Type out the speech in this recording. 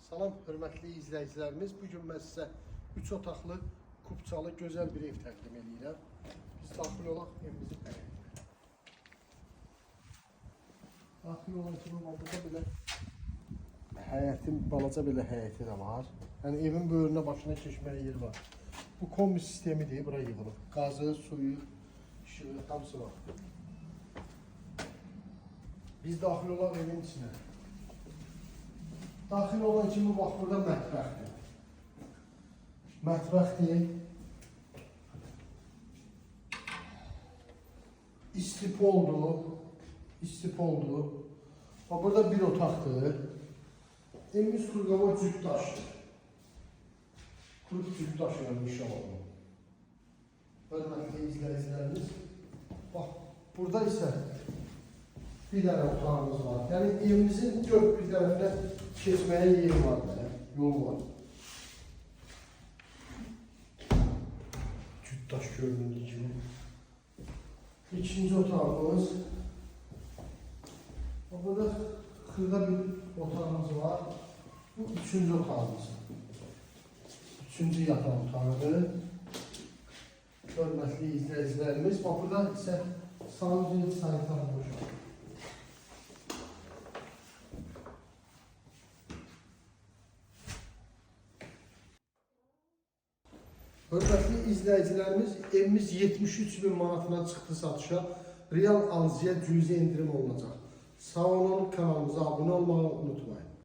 Salam hörmətli izləyicilərimiz. Bugün mən sizə 3 otaqlı, kubçalı, gözəl bir ev təqdim edirəm. Biz daxil olaq evimizin həyətinə. Daxil olan kimi burada belə həyətin, balaca belə həyəti də var. Yəni evin böyrünə başına keçməyə yer var. Bu kombi sistemidir, bura yığılıb. Qazı, suyu, işığı, hamısı var. Biz daxil olaq evin içinə. Daxil olan kimi bax burada mətbəxdir. Mətbəxdir. İstipoldur. İstipoldur. Bax burada bir otaqdır. Evimiz Kurqava cüt daşdır. Kurq cüt daşıyla inşa olunur. Hörmətli izləyicilərimiz. Bax burada isə bir dənə otağımız var. Yəni evimizin dörd bir tərəfinə keçməyə yer var, yol var. Cütdaş göründüyü kimi. İkinci otağımız. Burada xırda bir otağımız var. Bu üçüncü otağımız. Üçüncü yataq otağıdır. Hörmətli izləyicilərimiz. Bax burada isə sancı sanitar boşalır. Hörmətli izləyicilərimiz, evimiz 73.000 manatına çıxdı satışa. Real alıcıya cüzi indirim olunacaq. Sağ olun, kanalımıza abunə olmağı unutmayın.